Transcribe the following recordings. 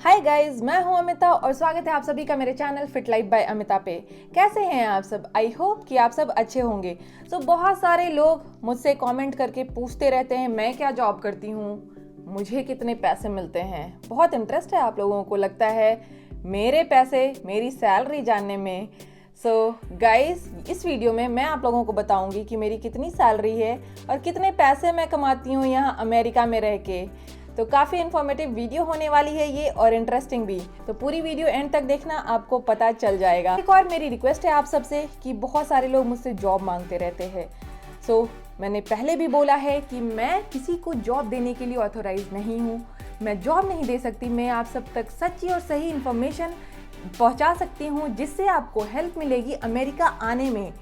Hi guys, मैं हूं अमिता और स्वागत है आप सभी का मेरे channel fit life by Amita पे। कैसे हैं आप सब? आई होप कि आप सब अच्छे होंगे। बहुत सारे लोग मुझसे कमेंट करके पूछते रहते हैं मैं क्या जॉब करती हूँ, मुझे कितने पैसे मिलते हैं। बहुत इंटरेस्ट है आप लोगों को, लगता है मेरे पैसे, मेरी सैलरी जानने में। गाइस, इस वीडियो में मैं आप लोगों को बताऊंगी कि मेरी कितनी सैलरी है और कितने पैसे मैं कमाती हूँ यहाँ अमेरिका में रह के। तो काफ़ी इन्फॉर्मेटिव वीडियो होने वाली है ये और इंटरेस्टिंग भी। तो पूरी वीडियो एंड तक देखना, आपको पता चल जाएगा। एक और मेरी रिक्वेस्ट है आप सबसे कि बहुत सारे लोग मुझसे जॉब मांगते रहते हैं। मैंने पहले भी बोला है कि मैं किसी को जॉब देने के लिए ऑथोराइज नहीं हूँ। मैं जॉब नहीं दे सकती। मैं आप सब तक सच्ची और सही इन्फॉर्मेशन पहुँचा सकती हूँ जिससे आपको हेल्प मिलेगी अमेरिका आने में।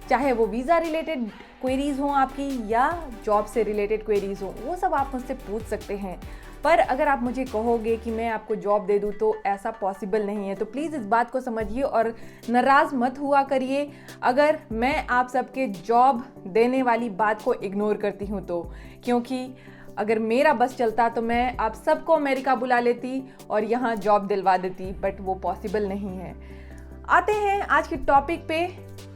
चाहे वो वीज़ा रिलेटेड क्वेरीज हों आपकी या जॉब से रिलेटेड क्वेरीज हों, वो सब आप मुझसे पूछ सकते हैं। पर अगर आप मुझे कहोगे कि मैं आपको जॉब दे दूँ तो ऐसा पॉसिबल नहीं है। तो प्लीज़ इस बात को समझिए और नाराज़ मत हुआ करिए अगर मैं आप सबके जॉब देने वाली बात को इग्नोर करती हूँ तो। क्योंकि अगर मेरा बस चलता तो मैं आप सबको अमेरिका बुला लेती और यहाँ जॉब दिलवा देती, बट वो पॉसिबल नहीं है। आते हैं आज के टॉपिक पे,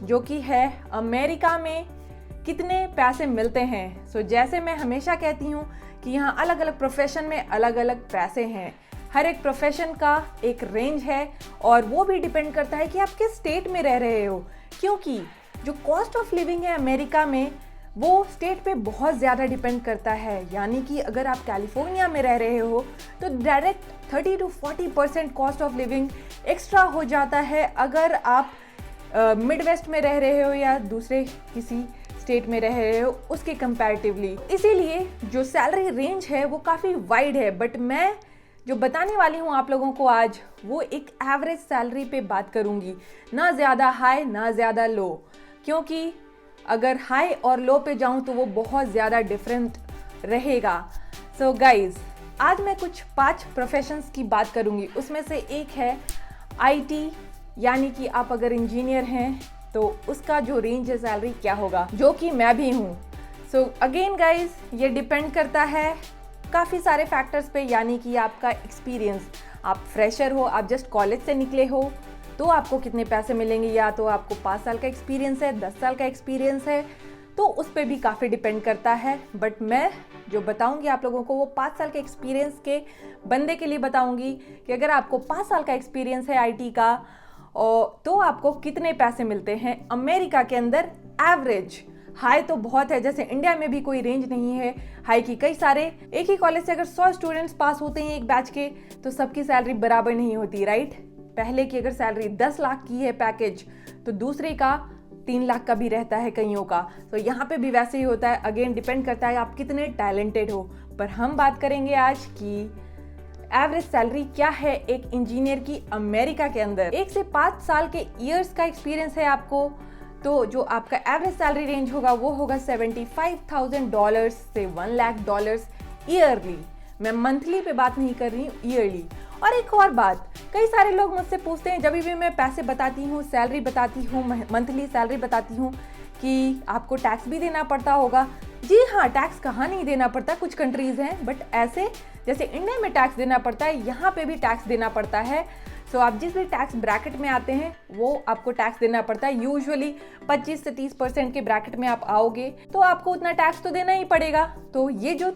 जो कि है अमेरिका में कितने पैसे मिलते हैं। जैसे मैं हमेशा कहती हूँ कि यहाँ अलग अलग प्रोफेशन में अलग अलग पैसे हैं। हर एक प्रोफेशन का एक रेंज है और वो भी डिपेंड करता है कि आप किस स्टेट में रह रहे हो। क्योंकि जो कॉस्ट ऑफ लिविंग है अमेरिका में वो स्टेट पे बहुत ज़्यादा डिपेंड करता है। यानी कि अगर आप कैलिफोर्निया में रह रहे हो तो direct 30 to 40% cost of living extra हो जाता है अगर आप मिड वेस्ट में रह रहे हो या दूसरे किसी स्टेट में रह रहे हो उसके कंपैरेटिवली। इसीलिए जो सैलरी रेंज है वो काफ़ी वाइड है। बट मैं जो बताने वाली हूँ आप लोगों को आज, वो एक एवरेज सैलरी पे बात करूँगी, ना ज़्यादा हाई ना ज़्यादा लो। क्योंकि अगर हाई और लो पे जाऊँ तो वो बहुत ज़्यादा डिफरेंट रहेगा। गाइज, आज मैं कुछ 5 प्रोफेशंस की बात करूँगी। उसमें से एक है IT, यानी कि आप अगर इंजीनियर हैं तो उसका जो रेंज है सैलरी क्या होगा, जो कि मैं भी हूँ। अगेन गाइज, ये डिपेंड करता है काफ़ी सारे फैक्टर्स पे। यानी कि आपका एक्सपीरियंस, आप फ्रेशर हो, आप जस्ट कॉलेज से निकले हो तो आपको कितने पैसे मिलेंगे, या तो आपको 5 साल का एक्सपीरियंस है, 10 साल का एक्सपीरियंस है, तो उस पर भी काफ़ी डिपेंड करता है। बट मैं जो बताऊंगी आप लोगों को वो 5 साल के एक्सपीरियंस के बंदे के लिए बताऊंगी कि अगर आपको 5 साल का एक्सपीरियंस है IT का तो आपको कितने पैसे मिलते हैं अमेरिका के अंदर एवरेज। हाई तो बहुत है, जैसे इंडिया में भी कोई रेंज नहीं है हाई की। कई सारे एक ही कॉलेज से अगर 100 स्टूडेंट्स पास होते हैं एक बैच के तो सबकी सैलरी बराबर नहीं होती, राइट। पहले की अगर सैलरी 10 लाख की है पैकेज तो दूसरे का 3 लाख का भी रहता है कईयों का। यहाँ पे भी वैसे ही होता है। अगेन डिपेंड करता है आप कितने टैलेंटेड हो। पर हम बात करेंगे आज की एवरेज सैलरी क्या है एक इंजीनियर की अमेरिका के अंदर। 1 से 5 साल के ईयर्स का एक्सपीरियंस है आपको तो जो आपका एवरेज सैलरी रेंज होगा वो होगा $75,000 से $1 लाख ईयरली। मैं मंथली पे बात नहीं कर रही हूँ, ईयरली। और एक और बात, कई सारे लोग मुझसे पूछते हैं जब भी मैं पैसे बताती हूँ, सैलरी बताती हूँ, मंथली सैलरी बताती हूँ कि आपको टैक्स भी देना पड़ता होगा। जी हाँ, टैक्स कहाँ नहीं देना पड़ता, कुछ कंट्रीज हैं, बट ऐसे जैसे इंडिया में टैक्स देना पड़ता है यहाँ पे भी टैक्स देना पड़ता है। आप जिस भी टैक्स ब्रैकेट में आते हैं वो आपको टैक्स देना पड़ता है। यूजुअली 25 से 30% के ब्रैकेट में आप आओगे तो आपको उतना टैक्स तो देना ही पड़ेगा। तो ये जो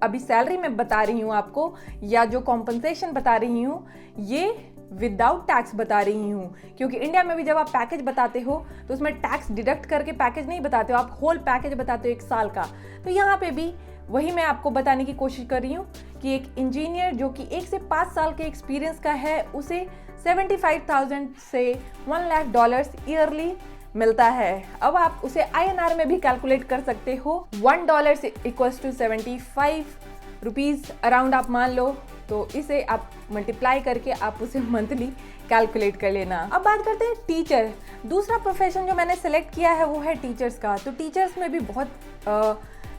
अभी सैलरी मैं बता रही हूँ आपको, या जो कॉम्पनसेशन बता रही हूँ, ये विदाउट टैक्स बता रही हूँ। क्योंकि इंडिया में भी जब आप पैकेज बताते हो तो उसमें टैक्स डिडक्ट करके पैकेज नहीं बताते हो, आप होल पैकेज बताते हो 1 साल का। तो यहाँ पे भी वही मैं आपको बताने की कोशिश कर रही हूँ कि एक इंजीनियर जो कि 1 से 5 साल के एक्सपीरियंस का है उसे 75,000 से $1 लाख ईयरली मिलता है। अब आप उसे INR में भी कैलकुलेट कर सकते हो। $1 इक्वल्स टू 75 रुपीज़ अराउंड आप मान लो, तो इसे आप मल्टीप्लाई करके आप उसे मंथली कैलकुलेट कर लेना। अब बात करते हैं टीचर। दूसरा प्रोफेशन जो मैंने सेलेक्ट किया है वो है टीचर्स का। तो टीचर्स में भी बहुत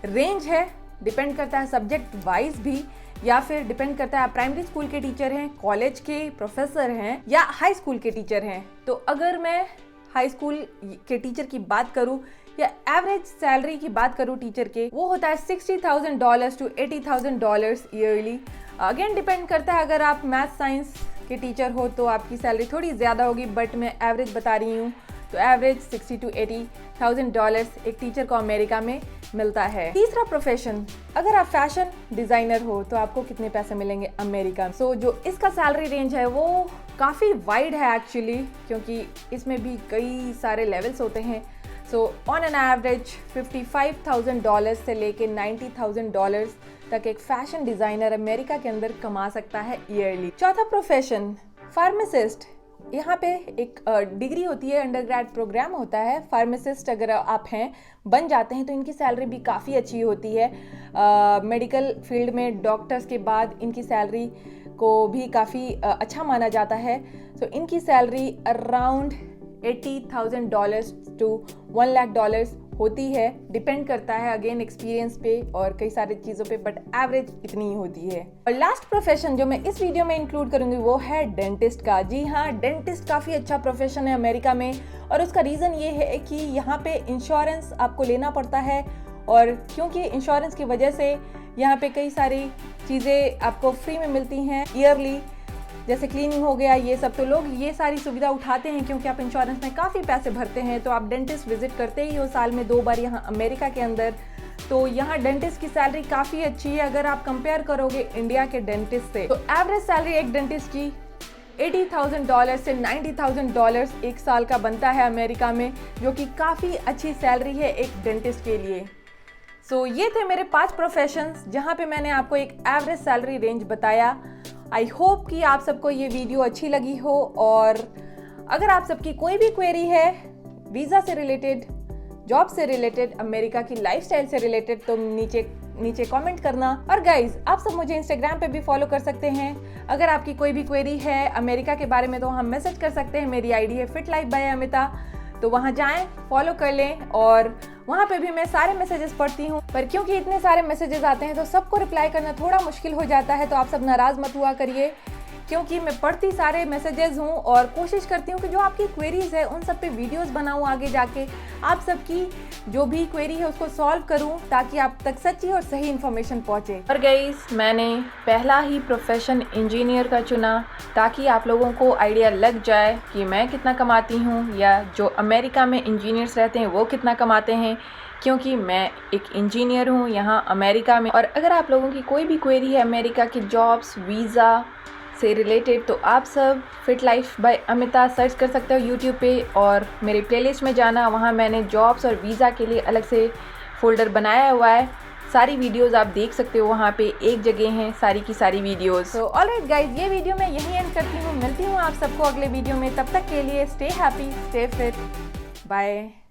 रेंज है, डिपेंड करता है सब्जेक्ट वाइज भी, या फिर डिपेंड करता है आप प्राइमरी स्कूल के टीचर हैं, कॉलेज के प्रोफेसर हैं या हाई स्कूल के टीचर हैं। तो अगर मैं हाई स्कूल के टीचर की बात करूं या एवरेज सैलरी की बात करूं टीचर के, वो होता है $60,000 to $80,000 ईयरली। अगेन डिपेंड करता है, अगर आप मैथ साइंस के टीचर हो तो आपकी सैलरी थोड़ी ज़्यादा होगी, बट मैं एवरेज बता रही हूँ। तो एवरेज 60 to 80,000 डॉलर्स एक टीचर को अमेरिका में मिलता है। तीसरा प्रोफेशन, अगर आप फैशन डिज़ाइनर हो तो आपको कितने पैसे मिलेंगे अमेरिका में। सो जो इसका सैलरी रेंज है वो काफ़ी वाइड है एक्चुअली, क्योंकि इसमें भी कई सारे लेवल्स होते हैं। So on an average 55,000 dollars से लेके 90,000 डॉलर्स तक एक फैशन डिज़ाइनर अमेरिका के अंदर कमा सकता है ईयरली। चौथा प्रोफेशन फार्मासिस्ट। यहाँ पे एक डिग्री होती है, अंडरग्रेड प्रोग्राम होता है। फार्मासिस्ट अगर आप हैं, बन जाते हैं तो इनकी सैलरी भी काफ़ी अच्छी होती है। मेडिकल फील्ड में डॉक्टर्स के बाद इनकी सैलरी को भी काफ़ी अच्छा माना जाता है। सो इनकी salary around 80,000 dollars to 1 lakh dollars होती है। डिपेंड करता है अगेन एक्सपीरियंस पे और कई सारी चीज़ों पे, बट एवरेज इतनी ही होती है। और लास्ट प्रोफेशन जो मैं इस वीडियो में इंक्लूड करूंगी वो है डेंटिस्ट का। जी हाँ, डेंटिस्ट काफ़ी अच्छा प्रोफेशन है अमेरिका में, और उसका रीज़न ये है कि यहाँ पे इंश्योरेंस आपको लेना पड़ता है, और क्योंकि इंश्योरेंस की वजह से यहाँ पे कई सारी चीज़ें आपको फ्री में मिलती हैं ईयरली, जैसे क्लीनिंग हो गया, ये सब। तो लोग ये सारी सुविधा उठाते हैं क्योंकि आप इंश्योरेंस में काफ़ी पैसे भरते हैं। तो आप डेंटिस्ट विजिट करते ही हो साल में 2 बार यहाँ अमेरिका के अंदर। तो यहाँ डेंटिस्ट की सैलरी काफ़ी अच्छी है अगर आप कंपेयर करोगे इंडिया के डेंटिस्ट से। तो एवरेज सैलरी एक डेंटिस्ट की 80,000 डॉलर से 90,000 डॉलर्स एक साल का बनता है अमेरिका में, जो कि काफ़ी अच्छी सैलरी है एक डेंटिस्ट के लिए। सो ये थे मेरे 5 प्रोफेशंस जहाँ पे मैंने आपको एक एवरेज सैलरी रेंज बताया। आई होप कि आप सबको ये वीडियो अच्छी लगी हो, और अगर आप सबकी कोई भी क्वेरी है वीज़ा से रिलेटेड, जॉब से रिलेटेड, अमेरिका की लाइफस्टाइल से रिलेटेड, तो नीचे कमेंट करना। और गाइज, आप सब मुझे इंस्टाग्राम पे भी फॉलो कर सकते हैं। अगर आपकी कोई भी क्वेरी है अमेरिका के बारे में तो हम मैसेज कर सकते हैं। मेरी आईडी है फिट लाइफ बाय अमिता, तो वहाँ जाएं, फॉलो कर लें। और वहाँ पे भी मैं सारे मैसेजेस पढ़ती हूँ, पर क्योंकि इतने सारे मैसेजेस आते हैं तो सबको रिप्लाई करना थोड़ा मुश्किल हो जाता है। तो आप सब नाराज़ मत हुआ करिए, क्योंकि मैं पढ़ती सारे मैसेजेस हूँ और कोशिश करती हूँ कि जो आपकी क्वेरीज है उन सब पे वीडियोस बनाऊँ आगे जाके, आप सबकी जो भी क्वेरी है उसको सॉल्व करूँ, ताकि आप तक सच्ची और सही इन्फॉर्मेशन पहुँचे। और गाइस, मैंने पहला ही प्रोफेशन इंजीनियर का चुना ताकि आप लोगों को आइडिया लग जाए कि मैं कितना कमाती हूँ, या जो अमेरिका में इंजीनियर्स रहते हैं वो कितना कमाते हैं, क्योंकि मैं एक इंजीनियर हूँ यहाँ अमेरिका में। और अगर आप लोगों की कोई भी क्वेरी है अमेरिका की जॉब्स, वीज़ा से रिलेटेड, तो आप सब fit life by Amita search कर सकते हो यूट्यूब पे, और मेरे प्लेलिस्ट में जाना, वहाँ मैंने जॉब्स और वीज़ा के लिए अलग से फोल्डर बनाया हुआ है। सारी वीडियोस आप देख सकते हो, वहाँ पे एक जगह हैं सारी की सारी वीडियोस। सो ऑलराइट गाइज, ये वीडियो मैं यहीं एंड करती हूँ। मिलती हूँ आप सबको अगले वीडियो में। तब तक के लिए stay happy, stay fit, bye.